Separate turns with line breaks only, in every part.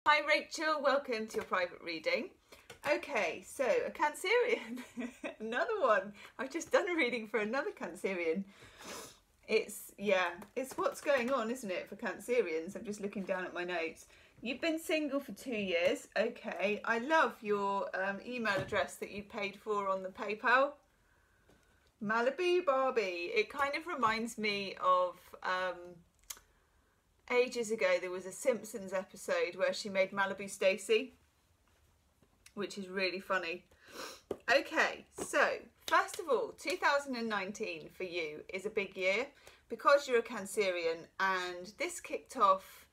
Hi Rachel, welcome to your private reading. Okay, so a Cancerian, another one. I've just done a reading for another Cancerian. It's what's going on, isn't it, for Cancerians? I'm just looking down at my notes. You've been single for 2 years. Okay, I love your email address that you paid for on the PayPal. Malibu Barbie. It kind of reminds me of ages ago there was a Simpsons episode where she made Malibu Stacy, which is really funny. Okay, so first of all, 2019 for you is a big year because you're a Cancerian, and this kicked off,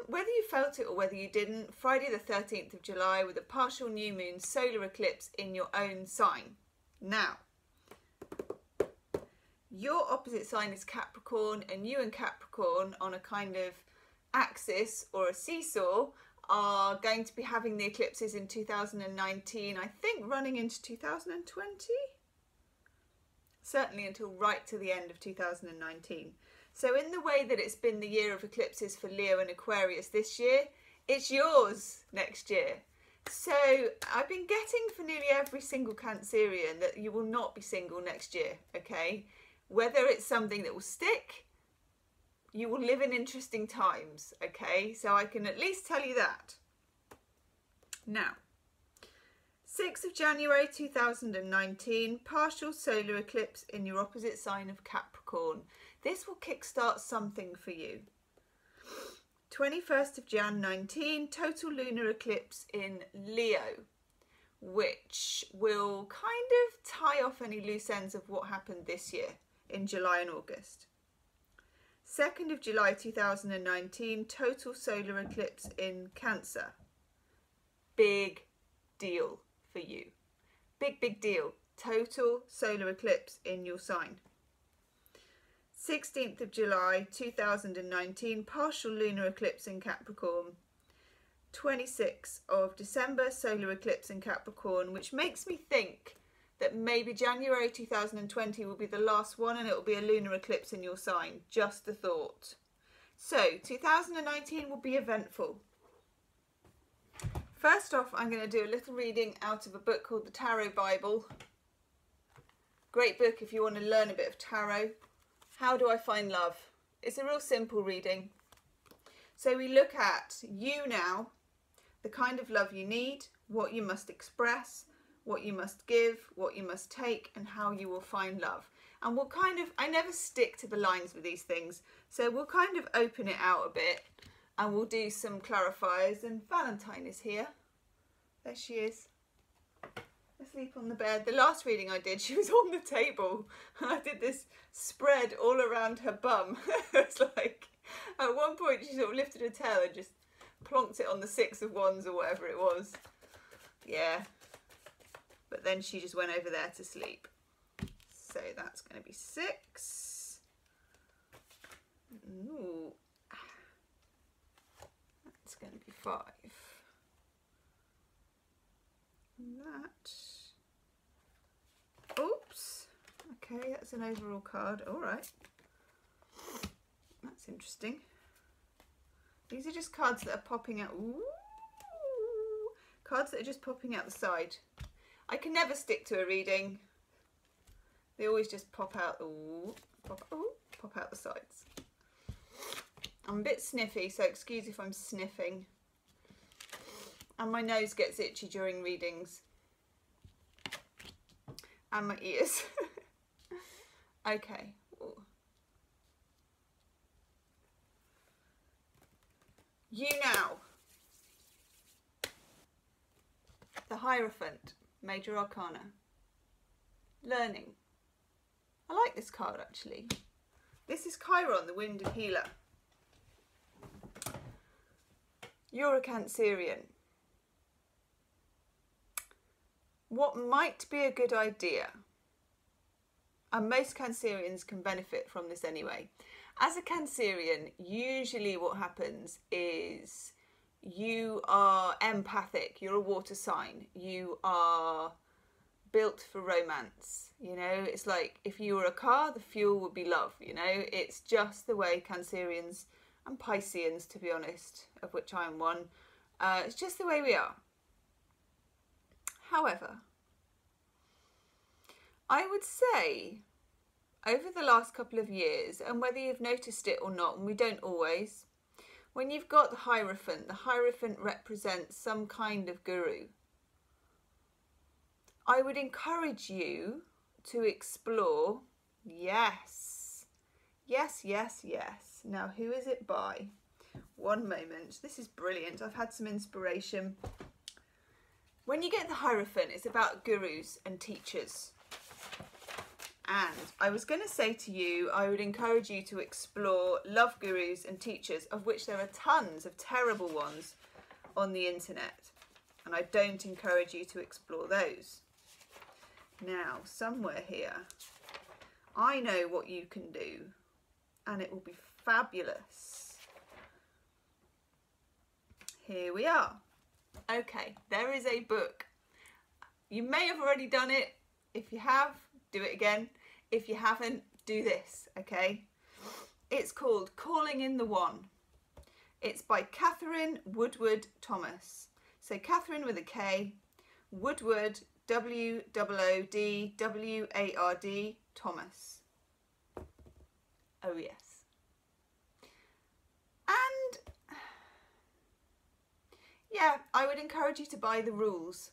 whether you felt it or whether you didn't, Friday the 13th of July with a partial new moon solar eclipse in your own sign. Now, your opposite sign is Capricorn, and you and Capricorn on a kind of axis or a seesaw are going to be having the eclipses in 2019, I think running into 2020, certainly until right to the end of 2019. So in the way that it's been the year of eclipses for Leo and Aquarius this year, it's yours next year. So I've been getting for nearly every single Cancerian that you will not be single next year, okay? Whether it's something that will stick, you will live in interesting times, okay? So I can at least tell you that. Now, 6th of January 2019, partial solar eclipse in your opposite sign of Capricorn. This will kickstart something for you. 21st of Jan 19, total lunar eclipse in Leo, which will kind of tie off any loose ends of what happened this year in July and August. 2nd of July 2019, total solar eclipse in Cancer. Big deal for you. Big deal. Total solar eclipse in your sign. 16th of July 2019, partial lunar eclipse in Capricorn. 26th of December, solar eclipse in Capricorn, which makes me think that maybe January 2020 will be the last one and it will be a lunar eclipse in your sign. Just a thought. So 2019 will be eventful. First off, I'm going to do a little reading out of a book called The Tarot Bible. Great book if you want to learn a bit of tarot. How do I find love? It's a real simple reading. So we look at you now, the kind of love you need, what you must express, what you must give, what you must take, and how you will find love. And we'll kind of, I never stick to the lines with these things, so we'll kind of open it out a bit and we'll do some clarifiers. And Valentine is here. There she is. Asleep on the bed. The last reading I did, she was on the table and I did this spread all around her bum. It's like, at one point she sort of lifted her tail and just plonked it on the 6 of Wands or whatever it was. Yeah. But then she just went over there to sleep. So that's going to be 6. Ooh. That's going to be 5. And that. Oops. Okay, that's an overall card. All right. That's interesting. These are just cards that are popping out. Ooh. Cards that are just popping out the side. I can never stick to a reading. They always just pop out. Ooh, pop out the sides. I'm a bit sniffy, so excuse if I'm sniffing. And my nose gets itchy during readings. And my ears. Okay. Ooh. You now. The Hierophant. Major Arcana. Learning. I like this card actually. This is Chiron, the Winged Healer. You're a Cancerian. What might be a good idea, and most Cancerians can benefit from this anyway. As a Cancerian, usually what happens is you are empathic, you're a water sign, you are built for romance, you know, it's like if you were a car, the fuel would be love, you know, it's just the way Cancerians and Pisceans, to be honest, of which I am one, It's just the way we are. However, I would say over the last couple of years, and whether you've noticed it or not, and we don't always, when you've got the Hierophant represents some kind of guru. I would encourage you to explore, yes. Now, who is it by? One moment. This is brilliant. I've had some inspiration. When you get the Hierophant, it's about gurus and teachers. And I was going to say to you, I would encourage you to explore love gurus and teachers, of which there are tons of terrible ones on the internet. And I don't encourage you to explore those. Now, somewhere here, I know what you can do, and it will be fabulous. Here we are. Okay, there is a book. You may have already done it. If you have, do it again. If you haven't, do this, okay? It's called Calling in the One. It's by Catherine Woodward Thomas. So Catherine with a K, Woodward, W-O-O-D-W-A-R-D, Thomas. Oh yes. And yeah, I would encourage you to buy The Rules.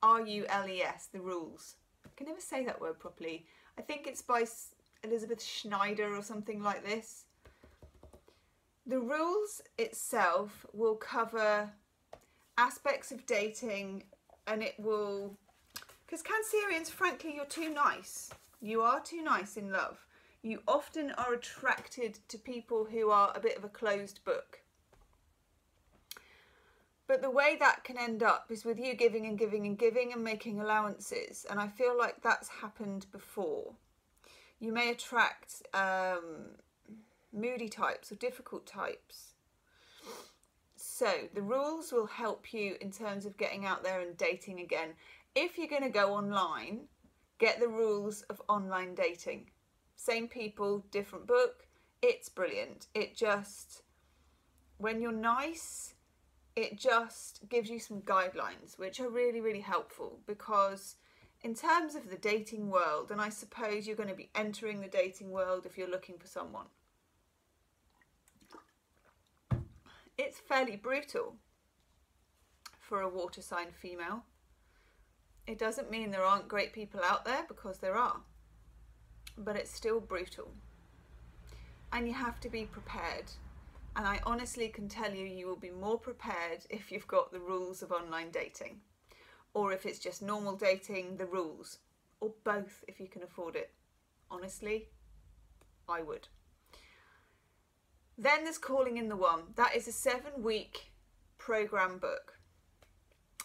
R-U-L-E-S, The Rules. I can never say that word properly. I think it's by Elizabeth Schneider or something like this. The Rules itself will cover aspects of dating, and it will, because Cancerians, frankly, you're too nice. You are too nice in love. You often are attracted to people who are a bit of a closed book. But the way that can end up is with you giving and giving and giving and making allowances. And I feel like that's happened before. You may attract moody types or difficult types. So The Rules will help you in terms of getting out there and dating again. If you're going to go online, get The Rules of Online Dating. Same people, different book. It's brilliant. It just, when you're nice, it just gives you some guidelines, which are really, really helpful, because in terms of the dating world, and I suppose you're going to be entering the dating world if you're looking for someone, it's fairly brutal for a water sign female. It doesn't mean there aren't great people out there, because there are, but it's still brutal. And you have to be prepared. And I honestly can tell you, you will be more prepared if you've got The Rules of Online Dating. Or if it's just normal dating, The Rules. Or both, if you can afford it. Honestly, I would. Then there's Calling in the One. That is a 7-week program book.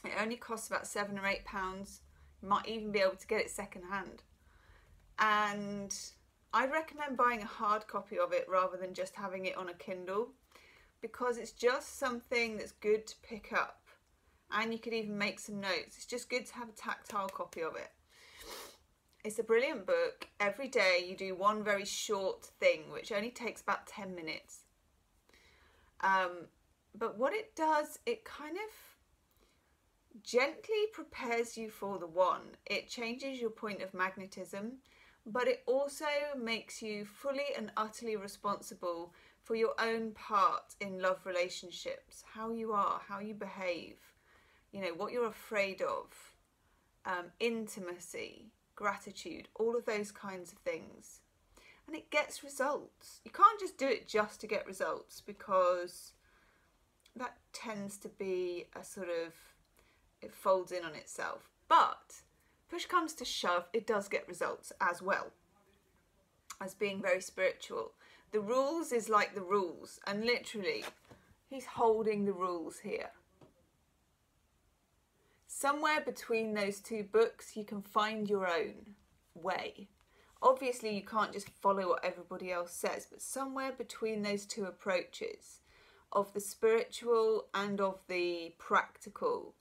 It only costs about £7 or £8. You might even be able to get it secondhand. And I'd recommend buying a hard copy of it rather than just having it on a Kindle, because it's just something that's good to pick up, and you could even make some notes. It's just good to have a tactile copy of it. It's a brilliant book. Every day you do one very short thing, which only takes about 10 minutes. But what it does, it kind of gently prepares you for the one. It changes your point of magnetism, but it also makes you fully and utterly responsible for your own part in love relationships, how you are, how you behave, you know, what you're afraid of, intimacy, gratitude, all of those kinds of things. And it gets results. You can't just do it just to get results, because that tends to be a sort of, it folds in on itself. But push comes to shove, it does get results as well as being very spiritual. The Rules is like The Rules, and literally he's holding the rules here. Somewhere between those two books you can find your own way. Obviously you can't just follow what everybody else says, but somewhere between those two approaches of the spiritual and of the practical,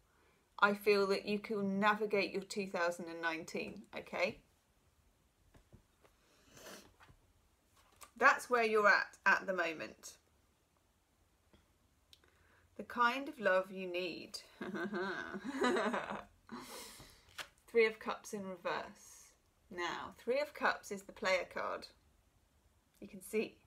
I feel that you can navigate your 2019, okay? That's where you're at the moment. The kind of love you need. Three of Cups in reverse. Now, Three of Cups is the player card. You can see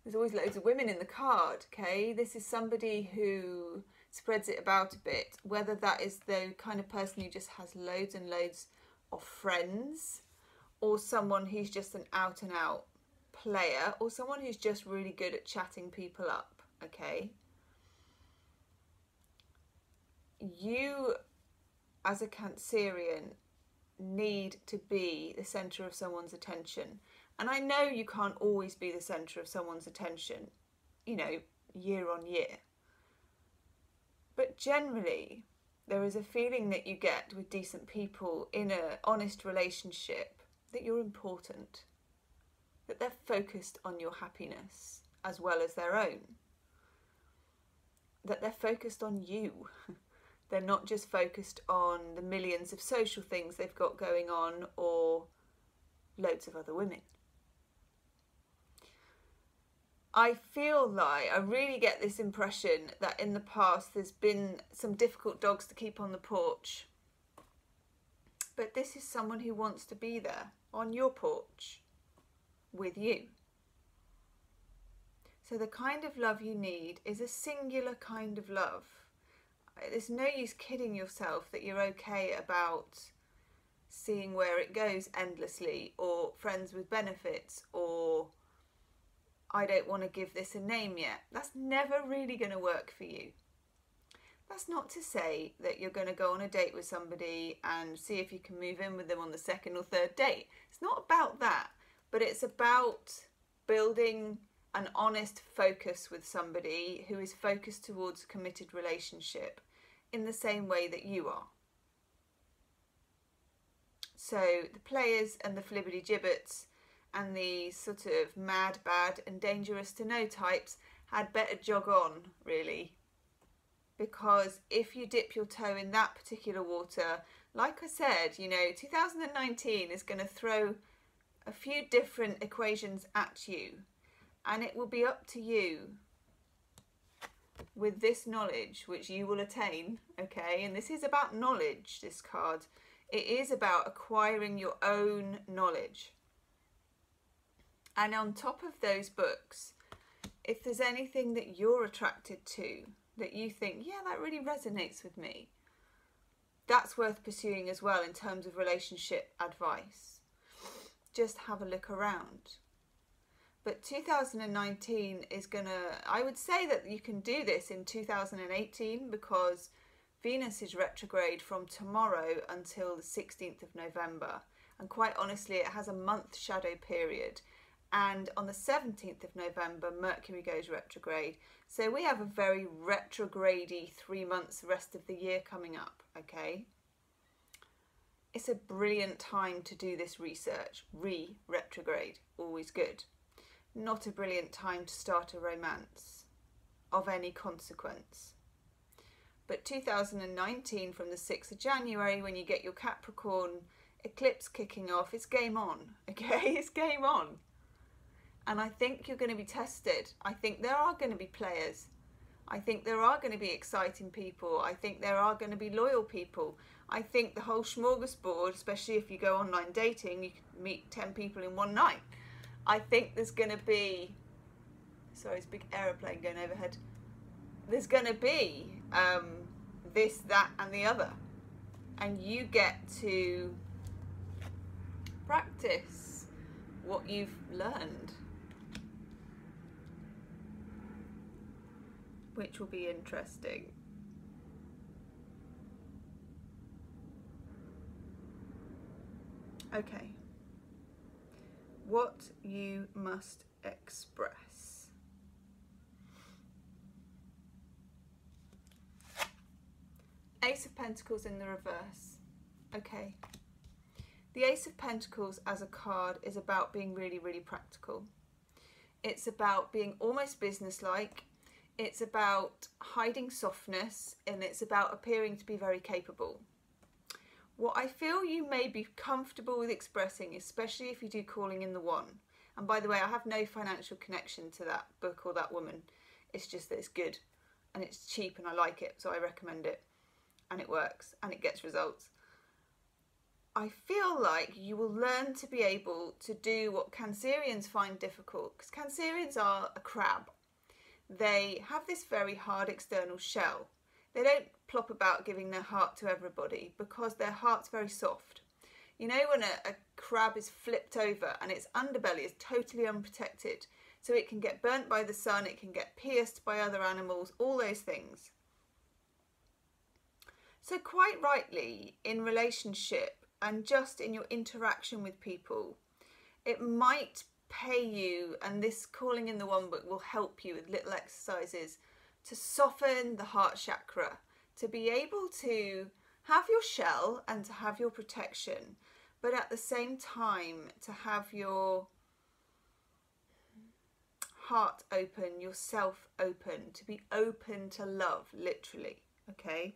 there's always loads of women in the card, okay? This is somebody who spreads it about a bit, whether that is the kind of person who just has loads and loads of friends, or someone who's just an out and out player, or someone who's just really good at chatting people up, okay? You, as a Cancerian, need to be the centre of someone's attention. And I know you can't always be the centre of someone's attention, you know, year on year. But generally, there is a feeling that you get with decent people in an honest relationship that you're important, that they're focused on your happiness as well as their own, that they're focused on you. They're not just focused on the millions of social things they've got going on or loads of other women. I feel like I really get this impression that in the past there's been some difficult dogs to keep on the porch. But this is someone who wants to be there on your porch with you. So the kind of love you need is a singular kind of love. There's no use kidding yourself that you're okay about seeing where it goes endlessly, or friends with benefits, or I don't want to give this a name yet. That's never really going to work for you. That's not to say that you're going to go on a date with somebody and see if you can move in with them on the second or third date. It's not about that, but it's about building an honest focus with somebody who is focused towards a committed relationship in the same way that you are. So the players and the flibbity gibbets and the sort of mad, bad and dangerous to know types had better jog on, really. Because if you dip your toe in that particular water, like I said, you know, 2019 is going to throw a few different equations at you. And it will be up to you with this knowledge, which you will attain, okay? And this is about knowledge, this card. It is about acquiring your own knowledge. And on top of those books, if there's anything that you're attracted to, that you think, yeah, that really resonates with me, that's worth pursuing as well in terms of relationship advice. Just have a look around. But 2019 is going to, I would say that you can do this in 2018 because Venus is retrograde from tomorrow until the 16th of November. And quite honestly, it has a month shadow period. And on the 17th of November, Mercury goes retrograde. So we have a very retrograde-y 3 months the rest of the year coming up, okay? It's a brilliant time to do this research. Retrograde, always good. Not a brilliant time to start a romance of any consequence. But 2019, from the 6th of January, when you get your Capricorn eclipse kicking off, it's game on, okay? It's game on. And I think you're going to be tested. I think there are going to be players. I think there are going to be exciting people. I think there are going to be loyal people. I think the whole smorgasbord, especially if you go online dating, you can meet 10 people in one night. I think there's going to be, sorry, it's a big aeroplane going overhead. There's going to be this, that and the other. And you get to practice what you've learned, which will be interesting. Okay. What you must express. Ace of Pentacles in the reverse. Okay. The Ace of Pentacles as a card is about being really, really practical. It's about being almost businesslike. It's about hiding softness, and it's about appearing to be very capable. What I feel you may be comfortable with expressing, especially if you do Calling in the One. And by the way, I have no financial connection to that book or that woman. It's just that it's good. and it's cheap and I like it, so I recommend it, and it works and it gets results. I feel like you will learn to be able to do what Cancerians find difficult, because Cancerians are a crab. They have this very hard external shell. They don't plop about giving their heart to everybody because their heart's very soft. You know when a crab is flipped over and its underbelly is totally unprotected, so it can get burnt by the sun, it can get pierced by other animals, all those things. So quite rightly, in relationship and just in your interaction with people, it might pay you, and this Calling in the One book will help you with little exercises to soften the heart chakra, to be able to have your shell and to have your protection, but at the same time to have your heart open, yourself open, to be open to love, literally, okay?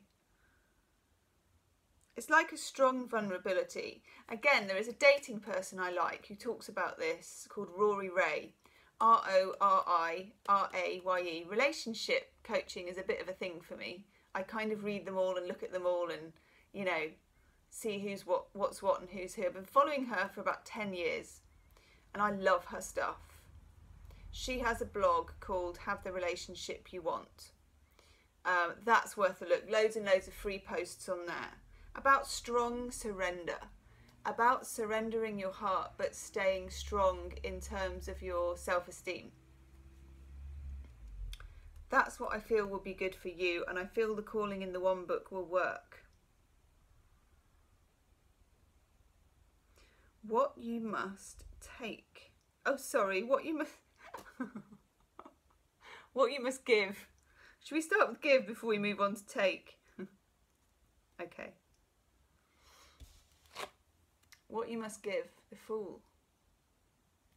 It's like a strong vulnerability. Again, there is a dating person I like who talks about this, called Rory Ray, R-O-R-I-R-A-Y-E. Relationship coaching is a bit of a thing for me. I kind of read them all and look at them all and, you know, see who's what's what and who's who. I've been following her for about 10 years and I love her stuff. She has a blog called Have the Relationship You Want. That's worth a look. Loads and loads of free posts on there about strong surrender, about surrendering your heart but staying strong in terms of your self-esteem. That's what I feel will be good for you, and I feel the Calling in the One book will work. What you must take. Oh, sorry, what you must... what you must give. Should we start with give before we move on to take? Okay. What you must give. The Fool.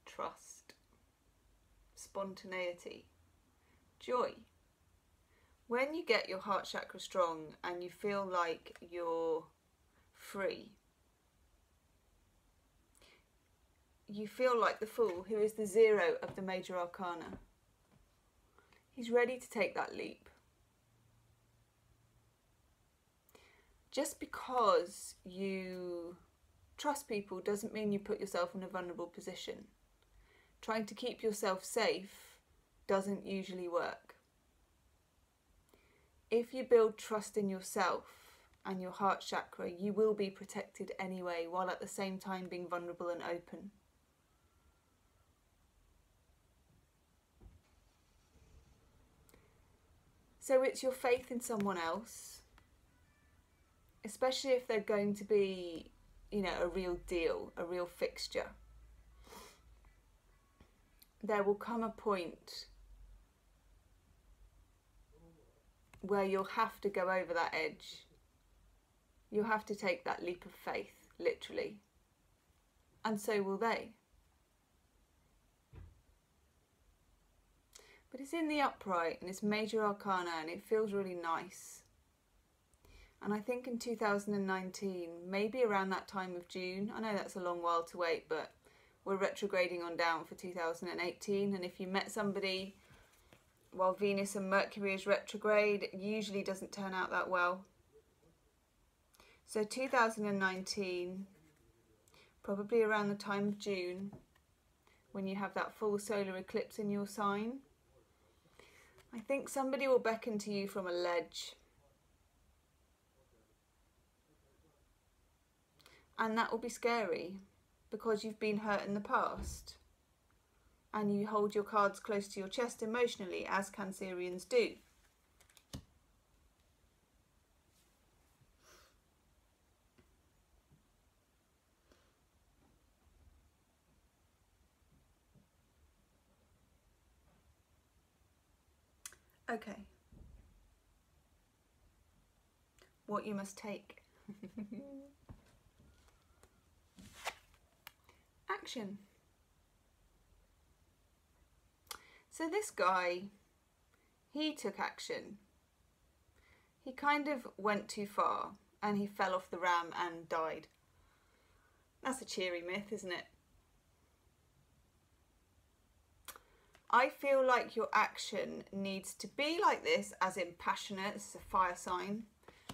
Trust. Spontaneity. Joy. When you get your heart chakra strong and you feel like you're free, you feel like the Fool, who is the 0 of the major arcana. He's ready to take that leap. Just because you trust people doesn't mean you put yourself in a vulnerable position. Trying to keep yourself safe doesn't usually work. If you build trust in yourself and your heart chakra, you will be protected anyway, while at the same time being vulnerable and open. So it's your faith in someone else, especially if they're going to be, you know, a real deal, a real fixture. There will come a point where you'll have to go over that edge. You'll have to take that leap of faith, literally. And so will they. But it's in the upright and it's major arcana and it feels really nice. And I think in 2019, maybe around that time of June, I know that's a long while to wait, but we're retrograding on down for 2018. And if you met somebody while Venus and Mercury is retrograde, it usually doesn't turn out that well. So 2019, probably around the time of June, when you have that full solar eclipse in your sign, I think somebody will beckon to you from a ledge. And that will be scary because you've been hurt in the past. And you hold your cards close to your chest emotionally, as Cancerians do. Okay. What you must take. Action. So this guy, he took action. He kind of went too far and he fell off the ram and died. That's a cheery myth, isn't it? I feel like your action needs to be like this, as in passionate. This is a fire sign.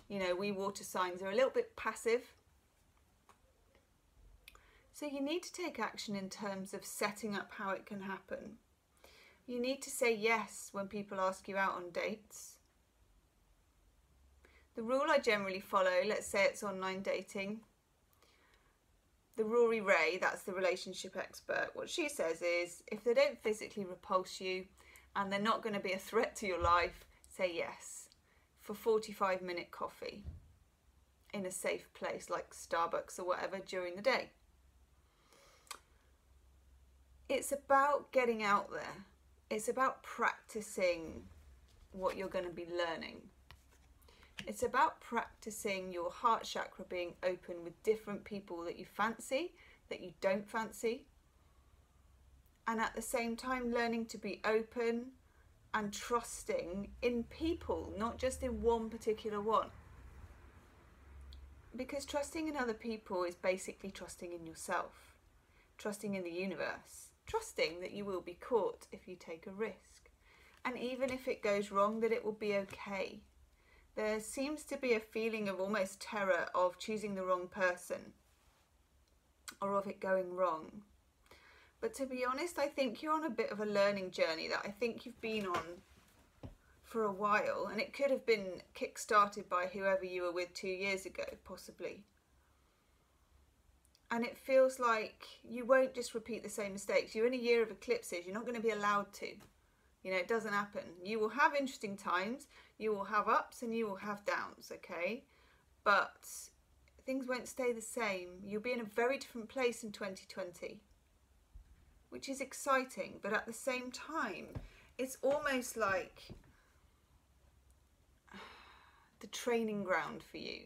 You know, we water signs are a little bit passive. So you need to take action in terms of setting up how it can happen. You need to say yes when people ask you out on dates. The rule I generally follow, let's say it's online dating. The Rory Ray, that's the relationship expert, what she says is, if they don't physically repulse you and they're not going to be a threat to your life, say yes for 45-minute coffee in a safe place like Starbucks or whatever during the day. It's about getting out there. It's about practicing what you're going to be learning. It's about practicing your heart chakra being open with different people that you fancy, that you don't fancy. And at the same time, learning to be open and trusting in people, not just in one particular one. Because trusting in other people is basically trusting in yourself, trusting in the universe, trusting that you will be caught if you take a risk. And even if it goes wrong, that it will be okay. There seems to be a feeling of almost terror of choosing the wrong person or of it going wrong. But to be honest, I think you're on a bit of a learning journey that I think you've been on for a while, and it could have been kick-started by whoever you were with 2 years ago, possibly. And it feels like you won't just repeat the same mistakes. You're in a year of eclipses. You're not going to be allowed to. You know, it doesn't happen. You will have interesting times, you will have ups and you will have downs, okay? But things won't stay the same. You'll be in a very different place in 2020, which is exciting. But at the same time, it's almost like the training ground for you.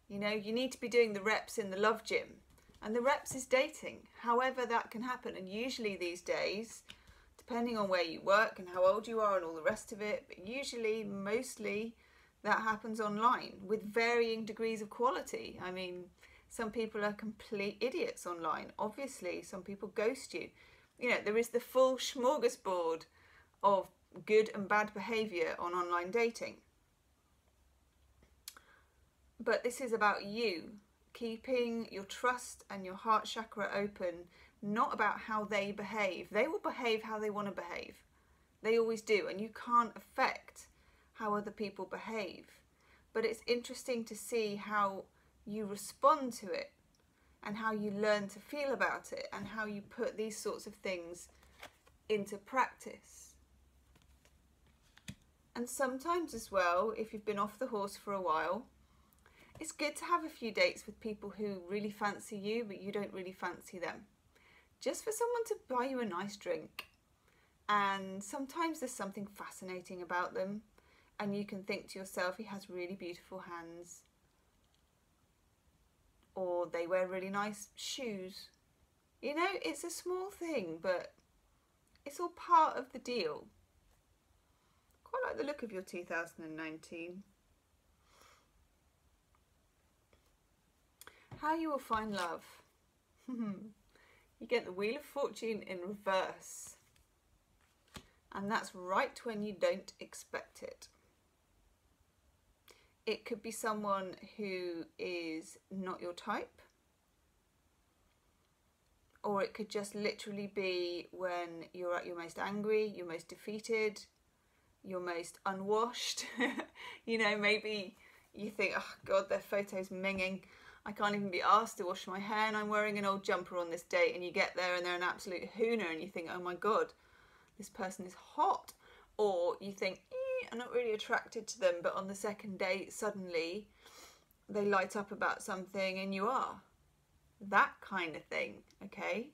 You know, you need to be doing the reps in the love gym. And the reps is dating, however that can happen. And usually these days, depending on where you work and how old you are and all the rest of it, but usually, mostly, that happens online with varying degrees of quality. I mean, some people are complete idiots online. Obviously, some people ghost you. You know, there is the full smorgasbord of good and bad behaviour on online dating. But this is about you keeping your trust and your heart chakra open, not about how they behave. They will behave how they want to behave. They always do, and you can't affect how other people behave. But it's interesting to see how you respond to it and how you learn to feel about it and how you put these sorts of things into practice. And sometimes as well, if you've been off the horse for a while, it's good to have a few dates with people who really fancy you, but you don't really fancy them. Just for someone to buy you a nice drink. And sometimes there's something fascinating about them. And you can think to yourself, he has really beautiful hands. Or they wear really nice shoes. You know, it's a small thing, but it's all part of the deal. Quite like the look of your 2019. How you will find love. You get the Wheel of Fortune in reverse. And that's right when you don't expect it. It could be someone who is not your type. Or it could just literally be when you're at your most angry, your most defeated, your most unwashed. You know, maybe you think, oh God, their photo's minging. I can't even be asked to wash my hair and I'm wearing an old jumper on this date, and you get there and they're an absolute hooner and you think, oh my God, this person is hot. Or you think, I'm not really attracted to them, but on the second date, suddenly they light up about something and you are. That kind of thing, okay?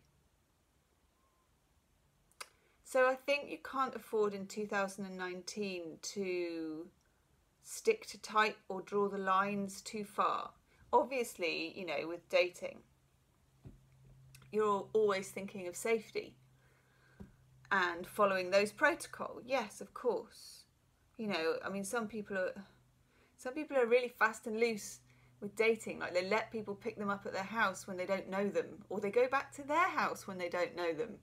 So I think you can't afford in 2019 to stick to tight or draw the lines too far. Obviously, you know, with dating, you're always thinking of safety and following those protocols. Yes, of course. You know, I mean, some people are really fast and loose with dating. Like, they let people pick them up at their house when they don't know them, or they go back to their house when they don't know them,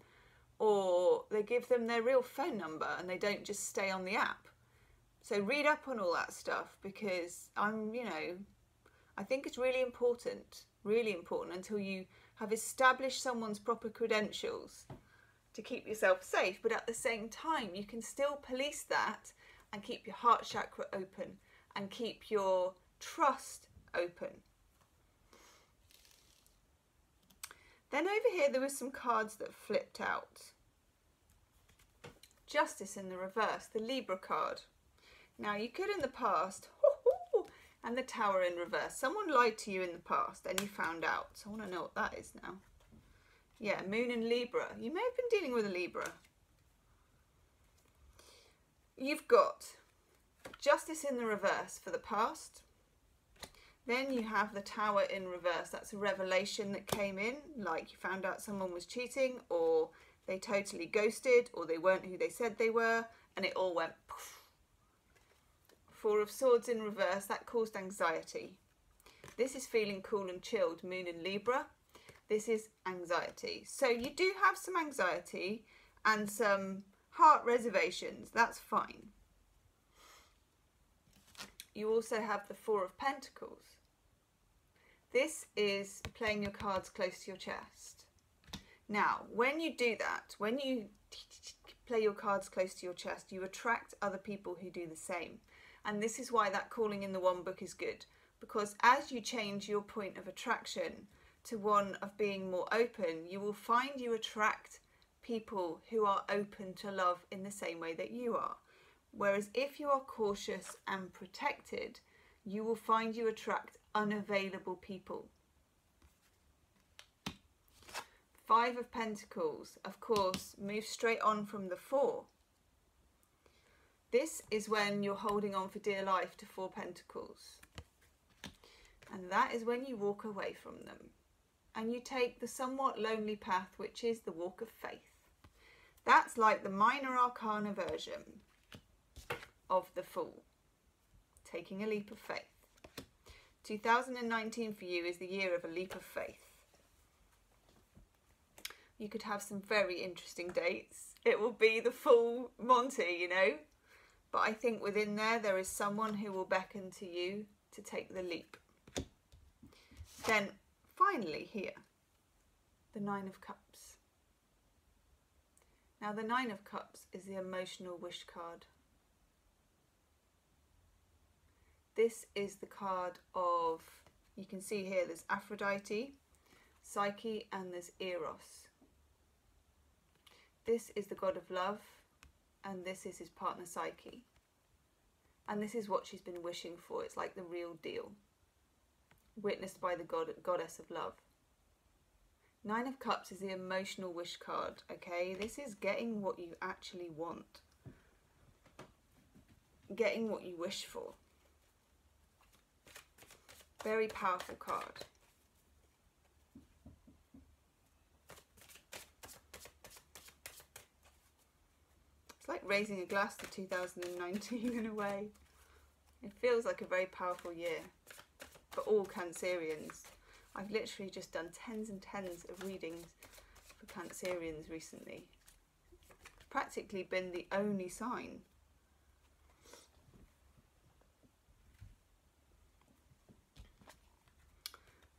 or they give them their real phone number and they don't just stay on the app. So read up on all that stuff, because I think it's really important until you have established someone's proper credentials to keep yourself safe. But at the same time, you can still police that and keep your heart chakra open and keep your trust open. Then over here, there were some cards that flipped out. Justice in the reverse, the Libra card. Now, you could in the past, and the Tower in reverse. Someone lied to you in the past and you found out. So I want to know what that is now. Yeah, Moon in Libra. You may have been dealing with a Libra. You've got Justice in the reverse for the past. Then you have the Tower in reverse. That's a revelation that came in, like you found out someone was cheating, or they totally ghosted, or they weren't who they said they were, and it all went poof. Four of Swords in reverse, that caused anxiety. This is feeling cool and chilled, Moon in Libra. This is anxiety. So you do have some anxiety and some heart reservations. That's fine. You also have the Four of Pentacles. This is playing your cards close to your chest. Now, when you do that, when you play your cards close to your chest, you attract other people who do the same. And this is why that Calling in the One book is good, because as you change your point of attraction to one of being more open, you will find you attract people who are open to love in the same way that you are. Whereas if you are cautious and protected, you will find you attract unavailable people. Five of Pentacles, of course, move straight on from the Four. This is when you're holding on for dear life to Four Pentacles. And that is when you walk away from them. And you take the somewhat lonely path, which is the walk of faith. That's like the minor arcana version of the Fool. Taking a leap of faith. 2019 for you is the year of a leap of faith. You could have some very interesting dates. It will be the full Monty, you know. But I think within there is someone who will beckon to you to take the leap. Then finally here, the Nine of Cups. Now the Nine of Cups is the emotional wish card. This is the card of, you can see here there's Aphrodite, Psyche, and there's Eros. This is the god of love, and this is his partner Psyche. And this is what she's been wishing for. It's like the real deal. Witnessed by the goddess of love. Nine of Cups is the emotional wish card, okay? This is getting what you actually want. Getting what you wish for. Very powerful card. It's like raising a glass to 2019 in a way. It feels like a very powerful year for all Cancerians. I've literally just done tens and tens of readings for Cancerians recently. It's practically been the only sign.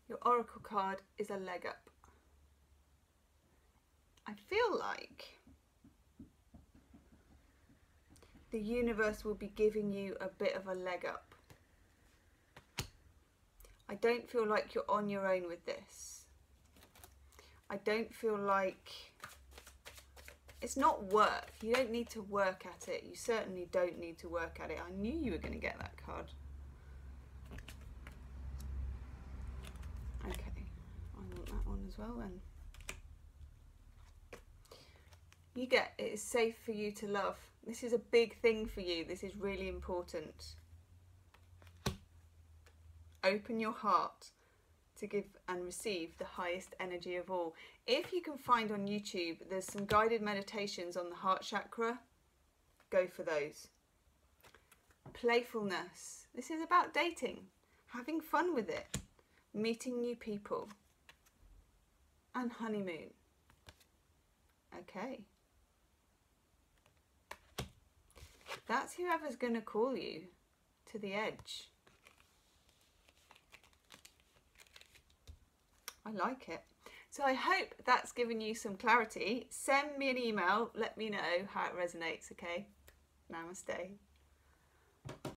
Your oracle card is a leg up. I feel like the universe will be giving you a bit of a leg up. I don't feel like you're on your own with this. I don't feel like it's not work. You don't need to work at it. You certainly don't need to work at it. I knew you were going to get that card. Okay, I want that one as well then. You get, it is safe for you to love. This is a big thing for you. This is really important. Open your heart to give and receive the highest energy of all. If you can find on YouTube, there's some guided meditations on the heart chakra. Go for those. Playfulness. This is about dating, having fun with it, meeting new people, and honeymoon. Okay. That's whoever's going to call you to the edge. I like it. So I hope that's given you some clarity. Send me an email. Let me know how it resonates, okay? Namaste.